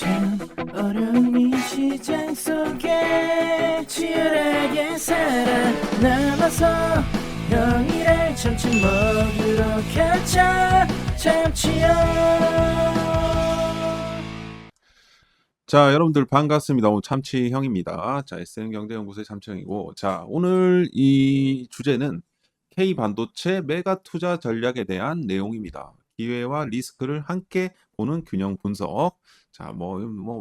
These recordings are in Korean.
참 어려운 이 시장 속에 치열하게 살아남아서 형이랑 점심 먹으러 가자. 참치요. 자, 여러분들 반갑습니다. 오늘 참치형입니다. 자, SM경제연구소의 참치형이고, 자, 오늘 이 주제는 K반도체 메가 투자 전략에 대한 내용입니다. 기회와 리스크를 함께 보는 균형 분석. 자,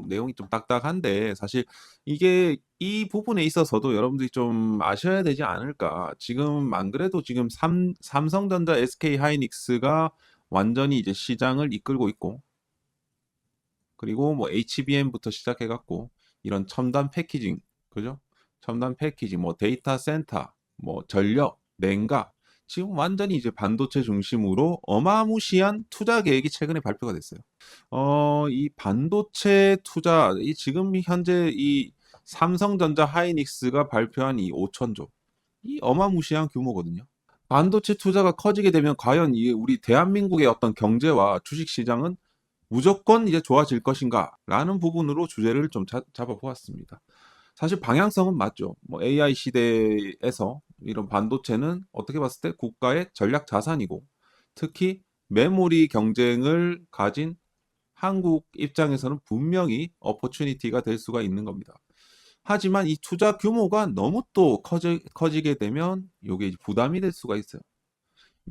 내용이 좀 딱딱한데, 사실 이게 이 부분에 있어서도 여러분들이 좀 아셔야 되지 않을까. 지금 안 그래도 지금 삼성전자, SK 하이닉스가 완전히 이제 시장을 이끌고 있고, 그리고 뭐 HBM부터 시작해갖고 이런 첨단 패키징, 그죠? 첨단 패키징, 뭐 데이터 센터, 뭐 전력, 냉각, 지금 완전히 이제 반도체 중심으로 어마무시한 투자 계획이 최근에 발표가 됐어요. 이 반도체 투자, 이 지금 현재 이 삼성전자 하이닉스가 발표한 이 5천조, 이 어마무시한 규모거든요. 반도체 투자가 커지게 되면 과연 이 우리 대한민국의 어떤 경제와 주식 시장은 무조건 이제 좋아질 것인가라는 부분으로 주제를 좀 잡아보았습니다. 사실 방향성은 맞죠. 뭐 AI 시대에서 이런 반도체는 어떻게 봤을 때 국가의 전략 자산이고, 특히 메모리 경쟁을 가진 한국 입장에서는 분명히 어퍼추니티가 될 수가 있는 겁니다. 하지만 이 투자 규모가 너무 또 커지게 되면 이게 이제 부담이 될 수가 있어요.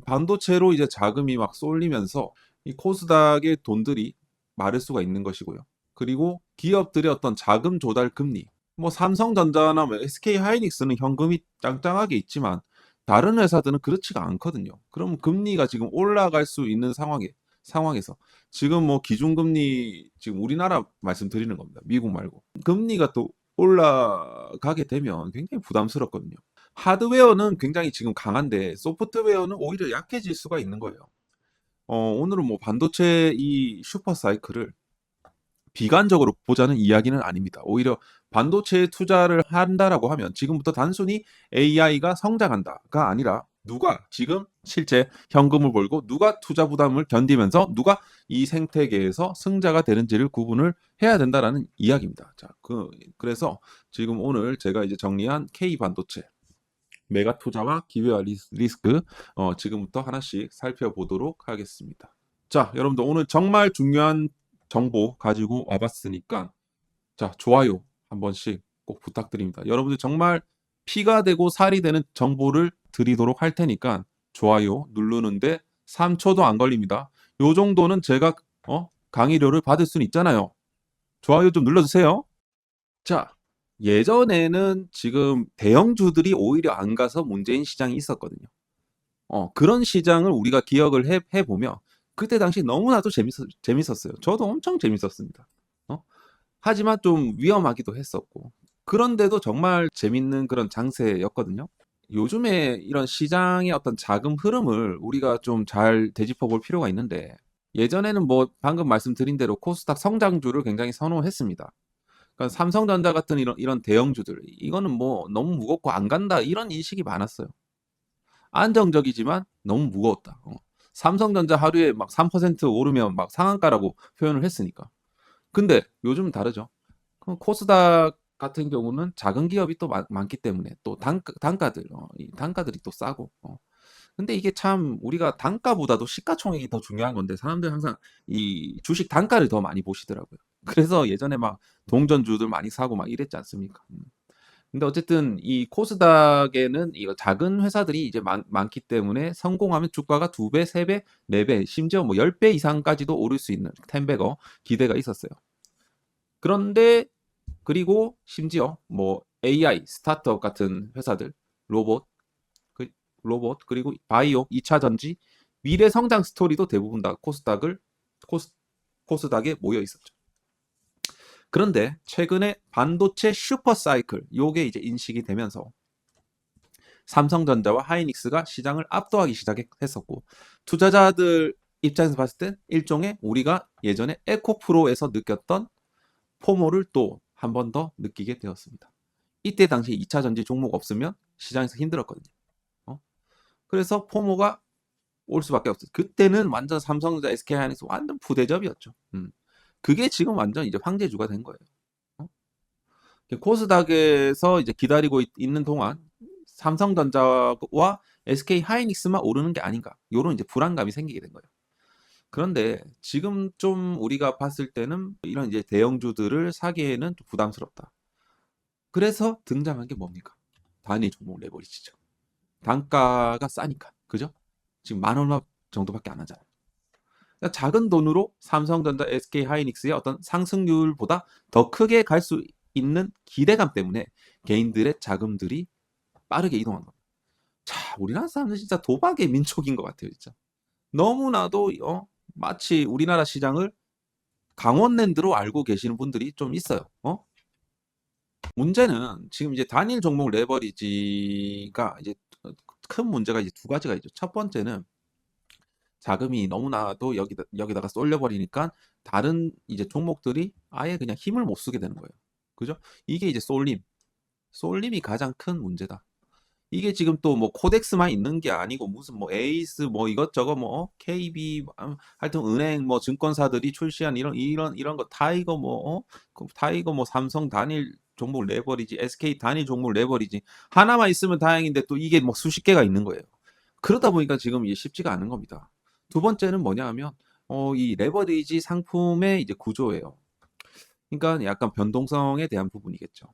반도체로 이제 자금이 막 쏠리면서 이 코스닥의 돈들이 마를 수가 있는 것이고요. 그리고 기업들의 어떤 자금 조달 금리, 뭐 삼성전자나 뭐 SK 하이닉스는 현금이 짱짱하게 있지만 다른 회사들은 그렇지가 않거든요. 그럼 금리가 지금 올라갈 수 있는 상황에서 지금 뭐 기준금리 지금 우리나라 말씀드리는 겁니다. 미국 말고. 금리가 또 올라가게 되면 굉장히 부담스럽거든요. 하드웨어는 굉장히 지금 강한데 소프트웨어는 오히려 약해질 수가 있는 거예요. 오늘은 뭐 반도체 이 슈퍼 사이클을 비관적으로 보자는 이야기는 아닙니다. 오히려 반도체에 투자를 한다라고 하면 지금부터 단순히 AI가 성장한다가 아니라 누가 지금 실제 현금을 벌고 누가 투자 부담을 견디면서 누가 이 생태계에서 승자가 되는지를 구분을 해야 된다라는 이야기입니다. 자, 그래서 지금 오늘 제가 이제 정리한 K 반도체 메가 투자와 기회와 리스크 지금부터 하나씩 살펴보도록 하겠습니다. 자, 여러분들 오늘 정말 중요한 정보 가지고 와봤으니까 자, 좋아요 한 번씩 꼭 부탁드립니다. 여러분들 정말 피가 되고 살이 되는 정보를 드리도록 할 테니까 좋아요 누르는데 3초도 안 걸립니다. 요 정도는 제가 강의료를 받을 수는 있잖아요. 좋아요 좀 눌러주세요. 자, 예전에는 지금 대형주들이 오히려 안 가서 문제인 시장이 있었거든요. 그런 시장을 우리가 기억을 해보면 그때 당시 너무나도 재밌었어요. 저도 엄청 재밌었습니다. 하지만 좀 위험하기도 했었고, 그런데도 정말 재밌는 그런 장세였거든요. 요즘에 이런 시장의 어떤 자금 흐름을 우리가 좀 잘 되짚어 볼 필요가 있는데, 예전에는 뭐 방금 말씀드린 대로 코스닥 성장주를 굉장히 선호했습니다. 그러니까 삼성전자 같은 이런 대형주들, 이거는 뭐 너무 무겁고 안 간다, 이런 인식이 많았어요. 안정적이지만 너무 무거웠다. 삼성전자 하루에 막 3% 오르면 막 상한가라고 표현을 했으니까. 근데 요즘은 다르죠. 그럼 코스닥 같은 경우는 작은 기업이 또 많기 때문에 또 이 단가들이 또 싸고. 근데 이게 참 우리가 단가보다도 시가총액이 더 중요한 건데 사람들 항상 이 주식 단가를 더 많이 보시더라고요. 그래서 예전에 막 동전주들 많이 사고 막 이랬지 않습니까? 근데 어쨌든 이 코스닥에는 이거 작은 회사들이 이제 많기 때문에 성공하면 주가가 2배, 3배, 4배, 심지어 뭐 10배 이상까지도 오를 수 있는 텐베거 기대가 있었어요. 그런데 그리고 심지어 뭐 AI 스타트업 같은 회사들, 로봇, 그리고 바이오, 2차 전지, 미래 성장 스토리도 대부분 다 코스닥에 모여 있었죠. 그런데 최근에 반도체 슈퍼 사이클 요게 이제 인식이 되면서 삼성전자와 하이닉스가 시장을 압도하기 시작했었고, 투자자들 입장에서 봤을 때 일종의 우리가 예전에 에코프로에서 느꼈던 포모를 또 한 번 더 느끼게 되었습니다. 이때 당시 2차 전지 종목 없으면 시장에서 힘들었거든요. 그래서 포모가 올 수밖에 없어요. 그때는 완전 삼성전자, SK 하이닉스 완전 부대접이었죠. 그게 지금 완전 이제 황제주가 된 거예요. 어? 코스닥에서 이제 기다리고 있는 동안 삼성전자와 SK 하이닉스만 오르는 게 아닌가. 요런 이제 불안감이 생기게 된 거예요. 그런데 지금 좀 우리가 봤을 때는 이런 이제 대형주들을 사기에는 좀 부담스럽다. 그래서 등장한 게 뭡니까? 단일 종목 레버리지죠. 단가가 싸니까. 그죠? 지금 만 얼마 정도밖에 안 하잖아요. 그러니까 작은 돈으로 삼성전자, SK 하이닉스의 어떤 상승률보다 더 크게 갈 수 있는 기대감 때문에 개인들의 자금들이 빠르게 이동한 겁니다. 자, 우리나라 사람들 진짜 도박의 민족인 것 같아요, 진짜. 너무나도 마치 우리나라 시장을 강원랜드로 알고 계시는 분들이 좀 있어요. 문제는 지금 이제 단일 종목 레버리지가 이제 큰 문제가 이제 두 가지가 있죠. 첫 번째는 자금이 너무나도 여기다가 쏠려 버리니까 다른 이제 종목들이 아예 그냥 힘을 못 쓰게 되는 거예요. 그죠? 이게 이제 쏠림이 가장 큰 문제다. 이게 지금 또 뭐 코덱스만 있는 게 아니고 무슨 뭐 에이스 뭐 이것저것 뭐 KB 하여튼 은행 뭐 증권사들이 출시한 이런 거 타이거 뭐 타이거 뭐 삼성 단일 종목 레버리지, SK 단일 종목 레버리지 하나만 있으면 다행인데 또 이게 뭐 수십 개가 있는 거예요. 그러다 보니까 지금 이게 쉽지가 않은 겁니다. 두 번째는 뭐냐 하면 이 레버리지 상품의 이제 구조예요. 그러니까 약간 변동성에 대한 부분이겠죠.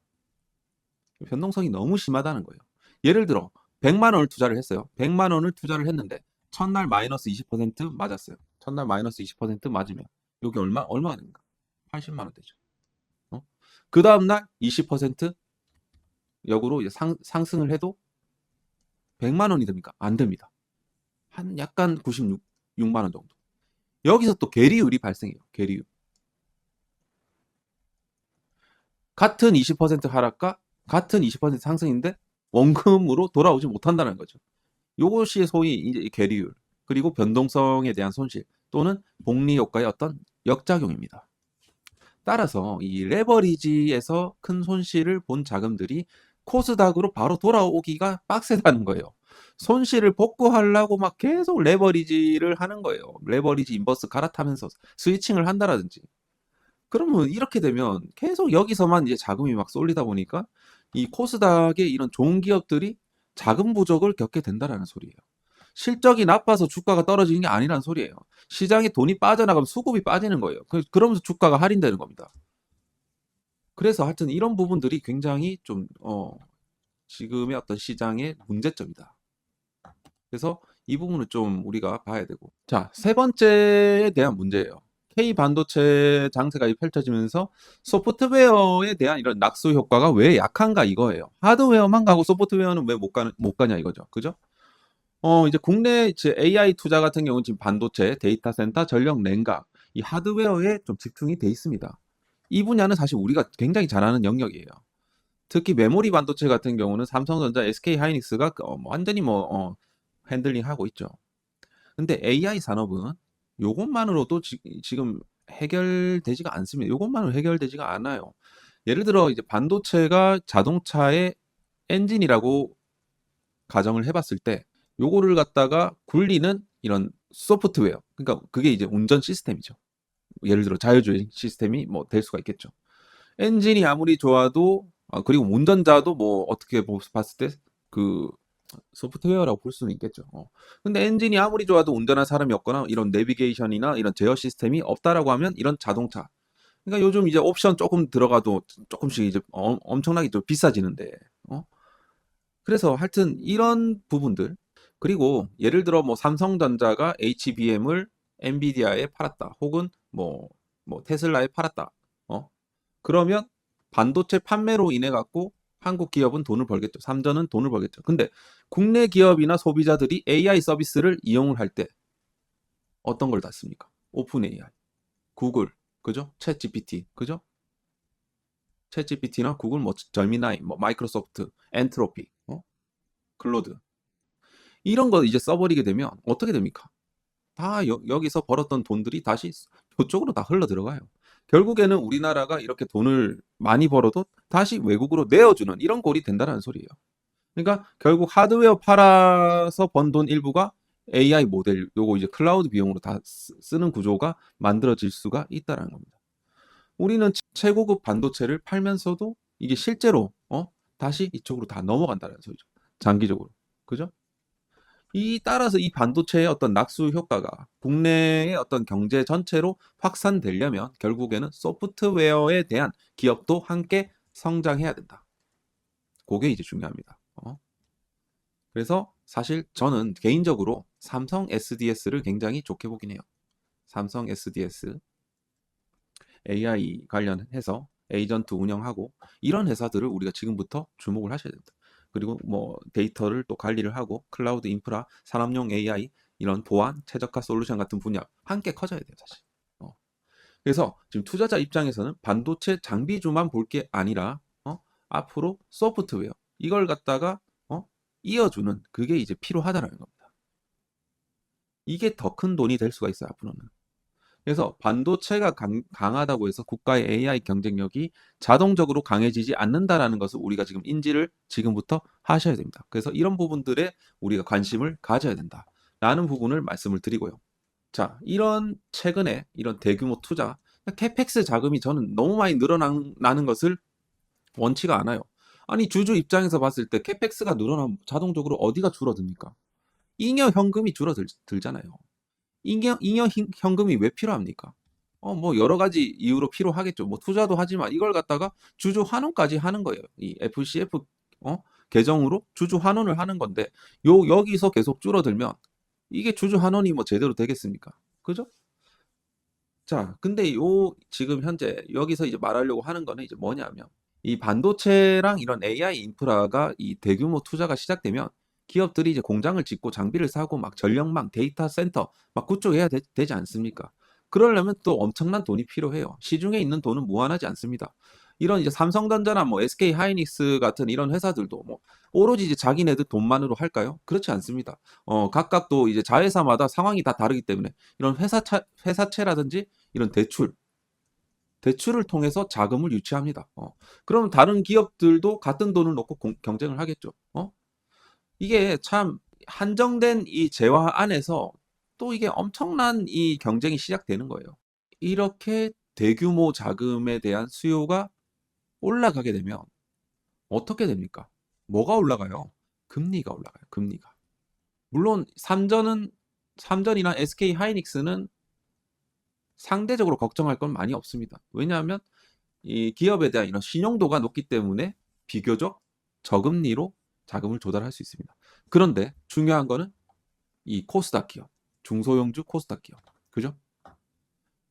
변동성이 너무 심하다는 거예요. 예를 들어 100만 원을 투자를 했어요. 100만 원을 투자를 했는데 첫날 마이너스 20% 맞았어요. 첫날 마이너스 20% 맞으면 여기 얼마가 됩니까? 80만 원 되죠. 그 다음 날 20% 역으로 이제 상승을 해도 100만 원이 됩니까? 안 됩니다. 한 약간 96만 원 정도. 여기서 또 괴리율이 발생해요. 괴리율. 같은 20% 하락과 같은 20% 상승인데 원금으로 돌아오지 못한다는 거죠. 요것이 소위 이제 괴리율, 그리고 변동성에 대한 손실 또는 복리 효과의 어떤 역작용입니다. 따라서 이 레버리지에서 큰 손실을 본 자금들이 코스닥으로 바로 돌아오기가 빡세다는 거예요. 손실을 복구하려고 막 계속 레버리지를 하는 거예요. 레버리지 인버스 갈아타면서 스위칭을 한다라든지. 그러면 이렇게 되면 계속 여기서만 이제 자금이 막 쏠리다 보니까 이 코스닥의 이런 좋은 기업들이 자금 부족을 겪게 된다라는 소리예요. 실적이 나빠서 주가가 떨어지는 게 아니라는 소리예요. 시장에 돈이 빠져나가면 수급이 빠지는 거예요. 그러면서 주가가 할인되는 겁니다. 그래서 하여튼 이런 부분들이 굉장히 좀 지금의 어떤 시장의 문제점이다. 그래서 이 부분을 좀 우리가 봐야 되고. 자, 세 번째에 대한 문제예요. K 반도체 장세가 펼쳐지면서 소프트웨어에 대한 이런 낙수 효과가 왜 약한가 이거예요. 하드웨어만 가고 소프트웨어는 왜 못 가냐 이거죠. 그죠? 이제 국내 이제 AI 투자 같은 경우는 지금 반도체, 데이터 센터, 전력 냉각, 이 하드웨어에 좀 집중이 돼 있습니다. 이 분야는 사실 우리가 굉장히 잘하는 영역이에요. 특히 메모리 반도체 같은 경우는 삼성전자, SK 하이닉스가 완전히 핸들링 하고 있죠. 근데 AI 산업은 요것만으로도 지금 해결되지가 않습니다. 요것만으로 해결되지가 않아요. 예를 들어 이제 반도체가 자동차의 엔진이라고 가정을 해봤을 때 요거를 갖다가 굴리는 이런 소프트웨어, 그러니까 그게 이제 운전 시스템이죠. 예를 들어 자율주행 시스템이 뭐 될 수가 있겠죠. 엔진이 아무리 좋아도 그리고 운전자도 뭐 어떻게 봤을 때 그 소프트웨어라고 볼 수는 있겠죠. 근데 엔진이 아무리 좋아도 운전할 사람이 없거나 이런 내비게이션이나 이런 제어 시스템이 없다라고 하면 이런 자동차. 그러니까 요즘 이제 옵션 조금 들어가도 조금씩 이제 엄청나게 좀 비싸지는데. 그래서 하여튼 이런 부분들. 그리고 예를 들어 뭐 삼성전자가 HBM을 엔비디아에 팔았다. 혹은 뭐 테슬라에 팔았다. 그러면 반도체 판매로 인해 갖고 한국 기업은 돈을 벌겠죠. 삼전은 돈을 벌겠죠. 근데 국내 기업이나 소비자들이 AI 서비스를 이용을 할 때 어떤 걸 다 씁니까? 오픈 AI, 구글, 그죠? 챗 GPT, 그죠? 챗 GPT나 구글, 뭐 절미나이, 뭐 마이크로소프트, 엔트로피, 클로드 이런 거 이제 써버리게 되면 어떻게 됩니까? 다 여기서 벌었던 돈들이 다시 이쪽으로 다 흘러 들어가요. 결국에는 우리나라가 이렇게 돈을 많이 벌어도 다시 외국으로 내어주는 이런 꼴이 된다는 소리예요. 그러니까 결국 하드웨어 팔아서 번 돈 일부가 AI 모델, 요거 이제 클라우드 비용으로 다 쓰는 구조가 만들어질 수가 있다는 겁니다. 우리는 최고급 반도체를 팔면서도 이게 실제로 다시 이쪽으로 다 넘어간다는 소리죠. 장기적으로. 그죠? 따라서 이 반도체의 어떤 낙수 효과가 국내의 어떤 경제 전체로 확산되려면 결국에는 소프트웨어에 대한 기업도 함께 성장해야 된다. 그게 이제 중요합니다. 그래서 사실 저는 개인적으로 삼성 SDS를 굉장히 좋게 보긴 해요. 삼성 SDS, AI 관련해서 에이전트 운영하고 이런 회사들을 우리가 지금부터 주목을 하셔야 됩니다. 그리고 뭐 데이터를 또 관리를 하고 클라우드 인프라, 산업용 AI 이런 보안, 최적화 솔루션 같은 분야 함께 커져야 돼요, 사실. 그래서 지금 투자자 입장에서는 반도체 장비주만 볼 게 아니라 앞으로 소프트웨어 이걸 갖다가 이어주는 그게 이제 필요하다라는 겁니다. 이게 더 큰 돈이 될 수가 있어요, 앞으로는. 그래서 반도체가 강하다고 해서 국가의 AI 경쟁력이 자동적으로 강해지지 않는다라는 것을 우리가 지금 인지를 지금부터 하셔야 됩니다. 그래서 이런 부분들에 우리가 관심을 가져야 된다라는 부분을 말씀을 드리고요. 자, 이런 최근에 이런 대규모 투자, 캐펙스 자금이 저는 너무 많이 늘어나는 것을 원치가 않아요. 아니, 주주 입장에서 봤을 때 캐펙스가 늘어나면 자동적으로 어디가 줄어듭니까? 잉여 현금이 줄어들잖아요. 잉여 현금이 왜 필요합니까? 뭐 여러 가지 이유로 필요하겠죠. 뭐 투자도 하지만 이걸 갖다가 주주 환원까지 하는 거예요. 이 FCF 계정으로 주주 환원을 하는 건데 여기서 계속 줄어들면 이게 주주 환원이 뭐 제대로 되겠습니까? 그죠? 자, 근데 지금 현재 여기서 이제 말하려고 하는 거는 이제 뭐냐면 이 반도체랑 이런 AI 인프라가 이 대규모 투자가 시작되면 기업들이 이제 공장을 짓고 장비를 사고 막 전력망, 데이터 센터 막 구축해야 되지 않습니까? 그러려면 또 엄청난 돈이 필요해요. 시중에 있는 돈은 무한하지 않습니다. 이런 이제 삼성전자나 뭐 SK 하이닉스 같은 이런 회사들도 뭐 오로지 이제 자기네들 돈만으로 할까요? 그렇지 않습니다. 각각 또 이제 자회사마다 상황이 다 다르기 때문에 이런 회사채라든지 이런 대출을 통해서 자금을 유치합니다. 그러면 다른 기업들도 같은 돈을 놓고 경쟁을 하겠죠. 이게 참 한정된 이 재화 안에서 또 이게 엄청난 이 경쟁이 시작되는 거예요. 이렇게 대규모 자금에 대한 수요가 올라가게 되면 어떻게 됩니까? 뭐가 올라가요? 금리가 올라가요. 금리가. 물론 삼전이나 SK 하이닉스는 상대적으로 걱정할 건 많이 없습니다. 왜냐하면 이 기업에 대한 이런 신용도가 높기 때문에 비교적 저금리로 자금을 조달할 수 있습니다. 그런데 중요한 거는 이 코스닥 기업, 중소형주 코스닥 기업, 그죠?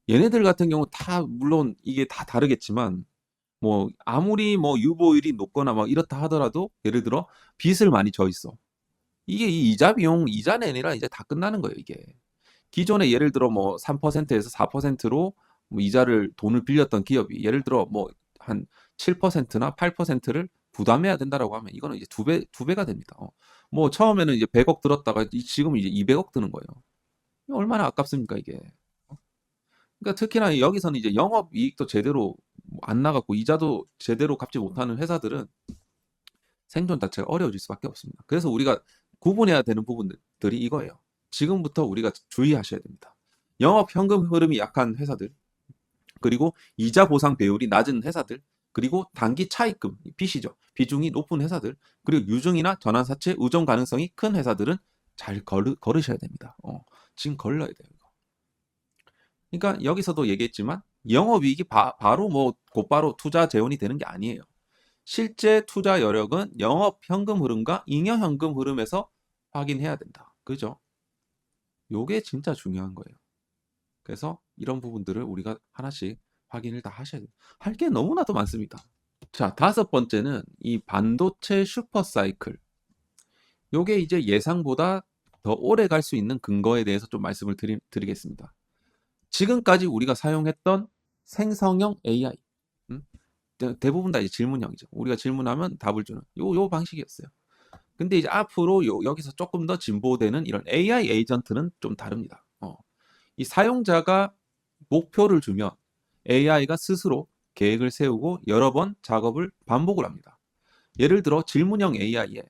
얘네들 같은 경우 다 물론 이게 다 다르겠지만 뭐 아무리 뭐 유보율이 높거나 막 이렇다 하더라도 예를 들어 빚을 많이 져 있어. 이게 이 이자 비용 이자 내내라 이제 다 끝나는 거예요, 이게. 기존에 예를 들어 뭐 3%에서 4%로 뭐 이자를 돈을 빌렸던 기업이 예를 들어 뭐 한 7%나 8%를 부담해야 된다라고 하면 이거는 이제 두 배가 됩니다. 뭐 처음에는 이제 100억 들었다가 지금 이제 200억 드는 거예요. 얼마나 아깝습니까, 이게. 그러니까 특히나 여기서는 이제 영업 이익도 제대로 안 나갔고 이자도 제대로 갚지 못하는 회사들은 생존 자체가 어려워질 수밖에 없습니다. 그래서 우리가 구분해야 되는 부분들이 이거예요. 지금부터 우리가 주의하셔야 됩니다. 영업 현금 흐름이 약한 회사들, 그리고 이자 보상 배율이 낮은 회사들, 그리고 단기 차입금, 빚이죠. 비중이 높은 회사들, 그리고 유증이나 전환사채 의존 가능성이 큰 회사들은 잘 걸으셔야 됩니다. 지금 걸러야 돼요. 그러니까 여기서도 얘기했지만 영업이익이 바로 뭐 곧바로 투자 재원이 되는 게 아니에요. 실제 투자 여력은 영업 현금 흐름과 잉여 현금 흐름에서 확인해야 된다. 그죠? 요게 진짜 중요한 거예요. 그래서 이런 부분들을 우리가 하나씩 확인을 다 하셔야 돼요. 할 게 너무나도 많습니다. 자, 다섯 번째는 이 반도체 슈퍼 사이클. 요게 이제 예상보다 더 오래 갈 수 있는 근거에 대해서 좀 말씀을 드리겠습니다. 지금까지 우리가 사용했던 생성형 AI. 대부분 다 이제 질문형이죠. 우리가 질문하면 답을 주는 요 방식이었어요. 근데 이제 앞으로 여기서 조금 더 진보되는 이런 AI 에이전트는 좀 다릅니다. 이 사용자가 목표를 주면 AI가 스스로 계획을 세우고 여러 번 작업을 반복을 합니다. 예를 들어 질문형 AI에,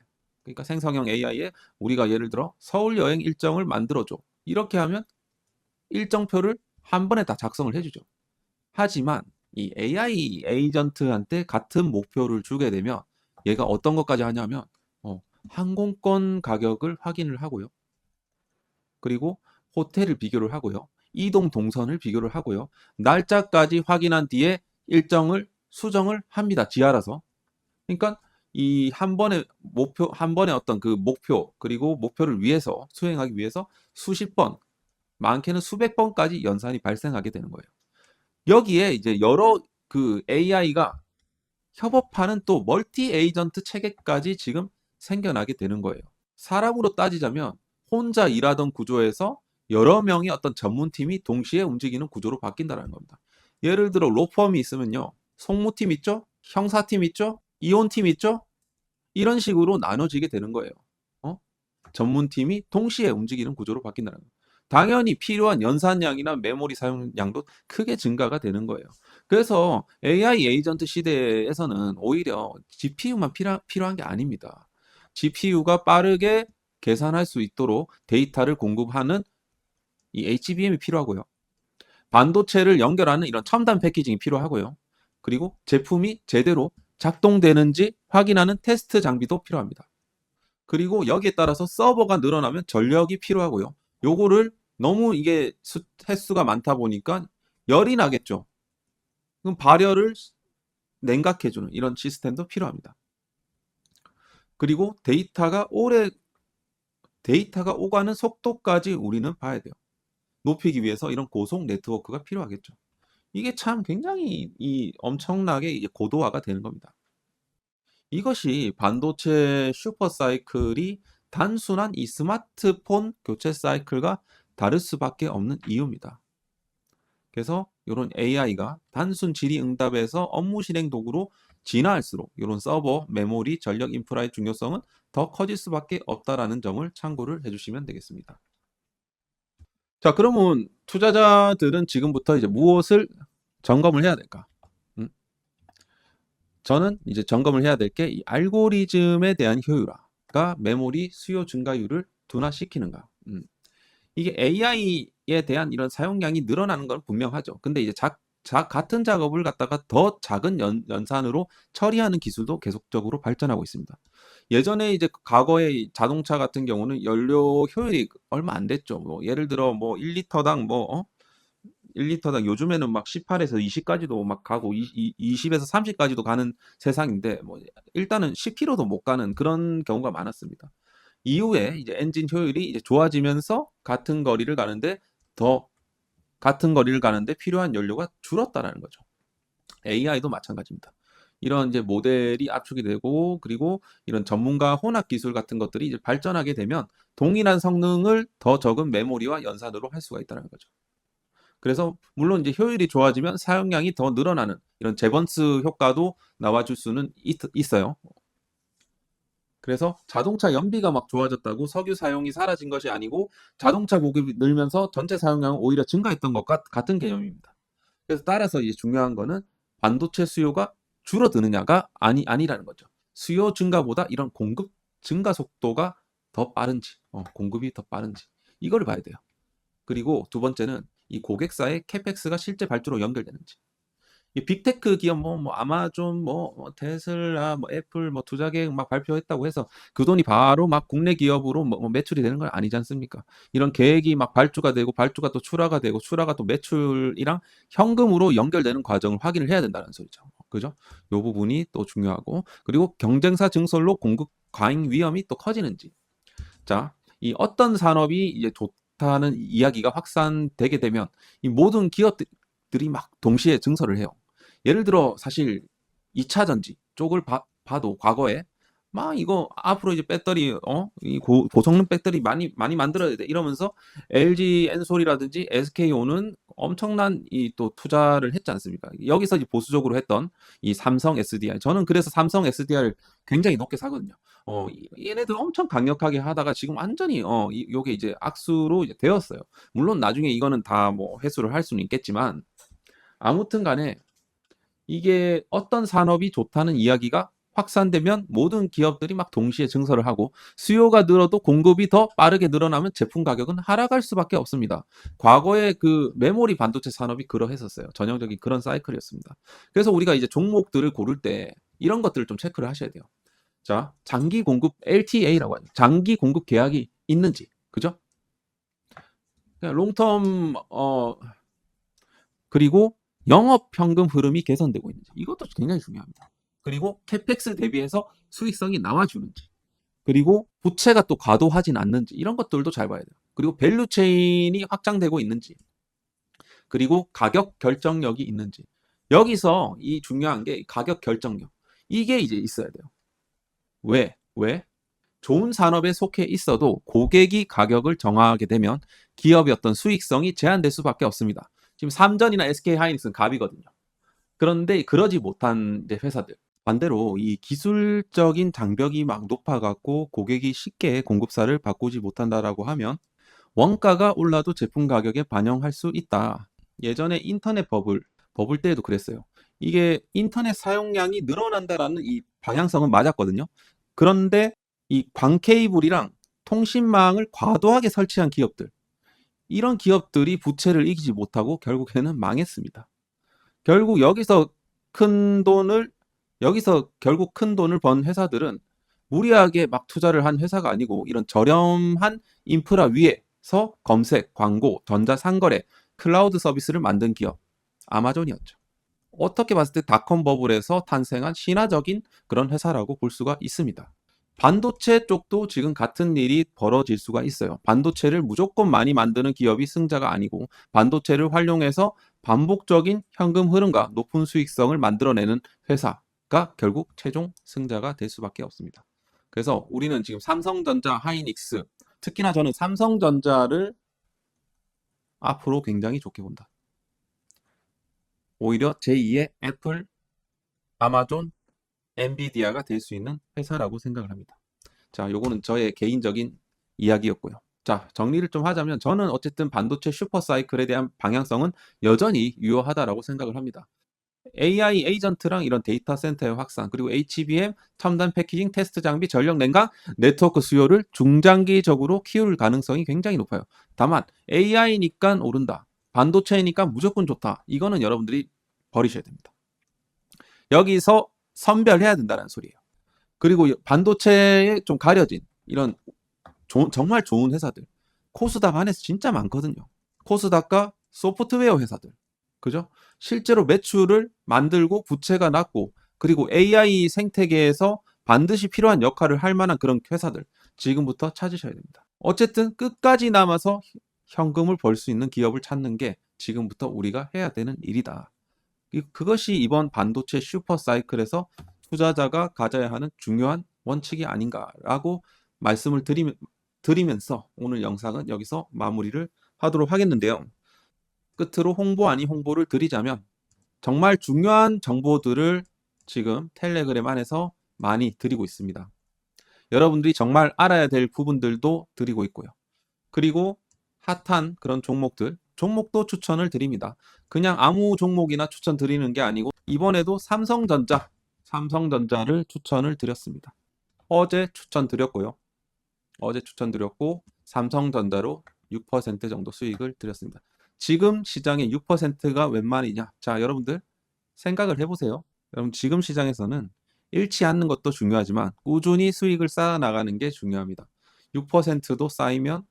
그러니까 생성형 AI에 우리가 예를 들어 서울 여행 일정을 만들어줘. 이렇게 하면 일정표를 한 번에 다 작성을 해주죠. 하지만 이 AI 에이전트한테 같은 목표를 주게 되면 얘가 어떤 것까지 하냐면 항공권 가격을 확인을 하고요. 그리고 호텔을 비교를 하고요. 이동 동선을 비교를 하고요. 날짜까지 확인한 뒤에 일정을 수정을 합니다. 지 알아서. 그러니까 이 한 번의 목표, 한 번의 어떤 그 목표, 그리고 목표를 위해서 수행하기 위해서 수십 번, 많게는 수백 번까지 연산이 발생하게 되는 거예요. 여기에 이제 여러 그 AI가 협업하는 또 멀티 에이전트 체계까지 지금 생겨나게 되는 거예요. 사람으로 따지자면 혼자 일하던 구조에서 여러 명의 어떤 전문팀이 동시에 움직이는 구조로 바뀐다는 겁니다. 예를 들어 로펌이 있으면요. 송무팀 있죠? 형사팀 있죠? 이혼팀 있죠? 이런 식으로 나눠지게 되는 거예요. 전문팀이 동시에 움직이는 구조로 바뀐다는 거예요. 당연히 필요한 연산량이나 메모리 사용량도 크게 증가가 되는 거예요. 그래서 AI 에이전트 시대에서는 오히려 GPU만 필요한 게 아닙니다. GPU가 빠르게 계산할 수 있도록 데이터를 공급하는 이 HBM이 필요하고요. 반도체를 연결하는 이런 첨단 패키징이 필요하고요. 그리고 제품이 제대로 작동되는지 확인하는 테스트 장비도 필요합니다. 그리고 여기에 따라서 서버가 늘어나면 전력이 필요하고요. 요거를 너무 이게 횟수가 많다 보니까 열이 나겠죠. 그럼 발열을 냉각해주는 이런 시스템도 필요합니다. 그리고 데이터가 오가는 속도까지 우리는 봐야 돼요. 높이기 위해서 이런 고속 네트워크가 필요하겠죠. 이게 참 굉장히 엄청나게 이제 고도화가 되는 겁니다. 이것이 반도체 슈퍼 사이클이 단순한 이 스마트폰 교체 사이클과 다를 수밖에 없는 이유입니다. 그래서 이런 AI가 단순 질의응답에서 업무 실행 도구로 진화할수록 이런 서버, 메모리, 전력 인프라의 중요성은 더 커질 수밖에 없다라는 점을 참고를 해주시면 되겠습니다. 자, 그러면 투자자들은 지금부터 이제 무엇을 점검을 해야 될까? 저는 이제 점검을 해야 될 게 이 알고리즘에 대한 효율화가 메모리 수요 증가율을 둔화시키는가. 이게 AI에 대한 이런 사용량이 늘어나는 건 분명하죠. 근데 이제 같은 작업을 갖다가 더 작은 연산으로 처리하는 기술도 계속적으로 발전하고 있습니다. 예전에 이제 과거의 자동차 같은 경우는 연료 효율이 얼마 안 됐죠. 뭐 예를 들어 뭐 1리터당 1리터당 요즘에는 막 18에서 20까지도 막 가고 20에서 30까지도 가는 세상인데 뭐 일단은 10km도 못 가는 그런 경우가 많았습니다. 이후에 이제 엔진 효율이 이제 좋아지면서 같은 거리를 가는데 필요한 연료가 줄었다라는 거죠. AI도 마찬가지입니다. 이런 이제 모델이 압축이 되고 그리고 이런 전문가 혼합 기술 같은 것들이 이제 발전하게 되면 동일한 성능을 더 적은 메모리와 연산으로 할 수가 있다는 거죠. 그래서 물론 이제 효율이 좋아지면 사용량이 더 늘어나는 이런 제번스 효과도 나와줄 수는 있어요. 그래서 자동차 연비가 막 좋아졌다고 석유 사용이 사라진 것이 아니고 자동차 보급이 늘면서 전체 사용량은 오히려 증가했던 것과 같은 개념입니다. 그래서 따라서 이제 중요한 거는 반도체 수요가 줄어드느냐가 아니라는 거죠. 수요 증가보다 이런 공급 증가 속도가 더 빠른지, 공급이 더 빠른지 이걸 봐야 돼요. 그리고 두 번째는 이 고객사의 캐펙스가 실제 발주로 연결되는지. 이 빅테크 기업 뭐 아마존 뭐 테슬라 뭐 애플 뭐 투자 계획 막 발표했다고 해서 그 돈이 바로 막 국내 기업으로 뭐 매출이 되는 건 아니지 않습니까? 이런 계획이 막 발주가 되고 발주가 또 출하가 되고 출하가 또 매출이랑 현금으로 연결되는 과정을 확인을 해야 된다는 소리죠. 그죠? 요 부분이 또 중요하고 그리고 경쟁사 증설로 공급 과잉 위험이 또 커지는지. 자, 이 어떤 산업이 이제 좋다는 이야기가 확산되게 되면 이 모든 기업들이 막 동시에 증설을 해요. 예를 들어 사실 2차 전지 쪽을 봐도 과거에 막 이거 앞으로 이제 배터리 이 고성능 배터리 많이 만들어야 돼 이러면서 LG 엔솔이라든지 SK온은 엄청난 이 또 투자를 했지 않습니까? 여기서 이제 보수적으로 했던 이 삼성 SDI 저는 그래서 삼성 SDI를 굉장히 높게 사거든요. 얘네들 엄청 강력하게 하다가 지금 완전히 요게 이제 악수로 이제 되었어요. 물론 나중에 이거는 다 뭐 회수를 할 수는 있겠지만 아무튼 간에 이게 어떤 산업이 좋다는 이야기가 확산되면 모든 기업들이 막 동시에 증설을 하고 수요가 늘어도 공급이 더 빠르게 늘어나면 제품 가격은 하락할 수밖에 없습니다. 과거에 그 메모리 반도체 산업이 그러했었어요. 전형적인 그런 사이클이었습니다. 그래서 우리가 이제 종목들을 고를 때 이런 것들을 좀 체크를 하셔야 돼요. 자, 장기 공급 LTA라고 하죠. 장기 공급 계약이 있는지, 그죠? 롱텀 그리고 영업 현금 흐름이 개선되고 있는지 이것도 굉장히 중요합니다. 그리고 캐펙스 대비해서 수익성이 나와주는지, 그리고 부채가 또 과도하진 않는지 이런 것들도 잘 봐야 돼요. 그리고 밸류 체인이 확장되고 있는지, 그리고 가격 결정력이 있는지. 여기서 이 중요한 게 가격 결정력. 이게 이제 있어야 돼요. 왜? 좋은 산업에 속해 있어도 고객이 가격을 정하게 되면 기업의 어떤 수익성이 제한될 수밖에 없습니다. 지금 삼전이나 SK하이닉스는 갑이거든요. 그런데 그러지 못한 이제 회사들. 반대로 이 기술적인 장벽이 막 높아갖고 고객이 쉽게 공급사를 바꾸지 못한다라고 하면 원가가 올라도 제품 가격에 반영할 수 있다. 예전에 인터넷 버블 때에도 그랬어요. 이게 인터넷 사용량이 늘어난다라는 이 방향성은 맞았거든요. 그런데 이 광 케이블이랑 통신망을 과도하게 설치한 기업들, 이런 기업들이 부채를 이기지 못하고 결국에는 망했습니다. 결국 여기서 결국 큰 돈을 번 회사들은 무리하게 막 투자를 한 회사가 아니고 이런 저렴한 인프라 위에서 검색, 광고, 전자상거래, 클라우드 서비스를 만든 기업, 아마존이었죠. 어떻게 봤을 때 닷컴 버블에서 탄생한 신화적인 그런 회사라고 볼 수가 있습니다. 반도체 쪽도 지금 같은 일이 벌어질 수가 있어요. 반도체를 무조건 많이 만드는 기업이 승자가 아니고 반도체를 활용해서 반복적인 현금 흐름과 높은 수익성을 만들어내는 회사가 결국 최종 승자가 될 수밖에 없습니다. 그래서 우리는 지금 삼성전자, 하이닉스, 특히나 저는 삼성전자를 앞으로 굉장히 좋게 본다. 오히려 제2의 애플, 아마존, 엔비디아가 될 수 있는 회사라고 생각을 합니다. 자, 요거는 저의 개인적인 이야기였고요. 자, 정리를 좀 하자면 저는 어쨌든 반도체 슈퍼사이클에 대한 방향성은 여전히 유효하다라고 생각을 합니다. AI 에이전트랑 이런 데이터 센터의 확산, 그리고 HBM, 첨단 패키징, 테스트 장비, 전력 냉각, 네트워크 수요를 중장기적으로 키울 가능성이 굉장히 높아요. 다만 AI니까 오른다, 반도체니까 무조건 좋다, 이거는 여러분들이 버리셔야 됩니다. 여기서 선별해야 된다는 소리예요. 그리고 반도체에 좀 가려진 이런 정말 좋은 회사들, 코스닥 안에서 진짜 많거든요. 코스닥과 소프트웨어 회사들, 그죠? 실제로 매출을 만들고 부채가 낮고 그리고 AI 생태계에서 반드시 필요한 역할을 할 만한 그런 회사들 지금부터 찾으셔야 됩니다. 어쨌든 끝까지 남아서 현금을 벌 수 있는 기업을 찾는 게 지금부터 우리가 해야 되는 일이다. 그것이 이번 반도체 슈퍼사이클에서 투자자가 가져야 하는 중요한 원칙이 아닌가라고 말씀을 드리면서 오늘 영상은 여기서 마무리를 하도록 하겠는데요. 끝으로 홍보 아닌 홍보를 드리자면 정말 중요한 정보들을 지금 텔레그램 안에서 많이 드리고 있습니다. 여러분들이 정말 알아야 될 부분들도 드리고 있고요. 그리고 핫한 그런 종목도 추천을 드립니다. 그냥 아무 종목이나 추천 드리는 게 아니고 이번에도 삼성전자를 추천을 드렸습니다. 어제 추천드렸고 삼성전자로 6% 정도 수익을 드렸습니다. 지금 시장의 6%가 웬 말이냐? 자, 여러분들 생각을 해보세요. 여러분 지금 시장에서는 잃지 않는 것도 중요하지만 꾸준히 수익을 쌓아 나가는 게 중요합니다. 6%도 쌓이면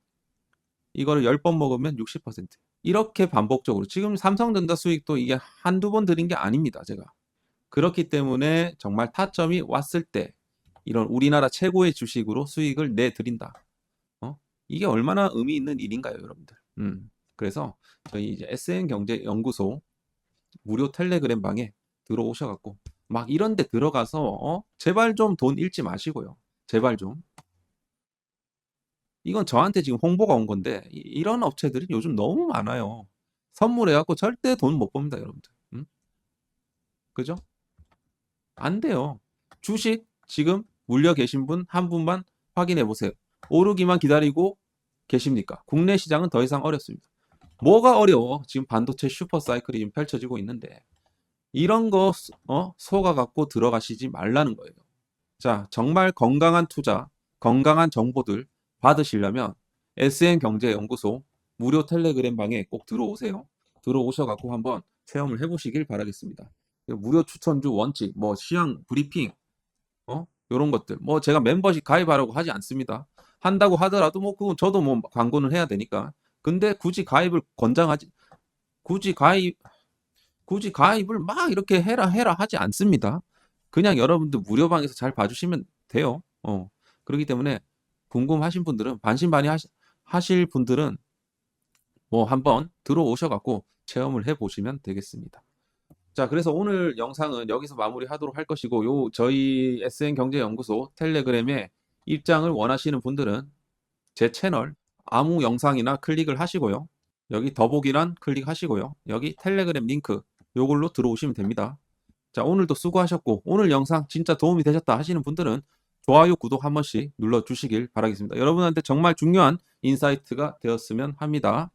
이거를 10번 먹으면 60%. 이렇게 반복적으로 지금 삼성전자 수익도 이게 한두 번 드린 게 아닙니다. 제가. 그렇기 때문에 정말 타점이 왔을 때 이런 우리나라 최고의 주식으로 수익을 내드린다. 이게 얼마나 의미 있는 일인가요, 여러분들? 그래서 저희 이제 SN경제연구소 무료 텔레그램 방에 들어오셔갖고 막 이런 데 들어가서 제발 좀 돈 잃지 마시고요. 제발 좀. 이건 저한테 지금 홍보가 온 건데 이런 업체들이 요즘 너무 많아요. 선물해갖고 절대 돈 못 법니다, 여러분들. 그죠? 안 돼요. 주식 지금 물려 계신 분 한 분만 확인해 보세요. 오르기만 기다리고 계십니까? 국내 시장은 더 이상 어렵습니다. 뭐가 어려워? 지금 반도체 슈퍼사이클이 지금 펼쳐지고 있는데 이런 거 속아 갖고 들어가시지 말라는 거예요. 자, 정말 건강한 투자, 건강한 정보들 받으시려면 SN경제연구소 무료 텔레그램 방에 꼭 들어오세요. 들어오셔갖고 한번 체험을 해보시길 바라겠습니다. 무료 추천주 원칙, 뭐 시황 브리핑, 요런 것들. 뭐 제가 멤버십 가입하라고 하지 않습니다. 한다고 하더라도 뭐 그건 저도 뭐 광고는 해야 되니까. 근데 굳이 가입을 권장하지, 굳이 가입을 막 이렇게 해라 하지 않습니다. 그냥 여러분들 무료방에서 잘 봐주시면 돼요. 그렇기 때문에 궁금하신 분들은 하실 분들은 뭐 한번 들어오셔갖고 체험을 해보시면 되겠습니다. 자, 그래서 오늘 영상은 여기서 마무리하도록 할 것이고, 저희 SN경제연구소 텔레그램에 입장을 원하시는 분들은 제 채널 아무 영상이나 클릭을 하시고요. 여기 더보기란 클릭하시고요. 여기 텔레그램 링크 요걸로 들어오시면 됩니다. 자, 오늘도 수고하셨고, 오늘 영상 진짜 도움이 되셨다 하시는 분들은 좋아요, 구독 한 번씩 눌러주시길 바라겠습니다. 여러분한테 정말 중요한 인사이트가 되었으면 합니다.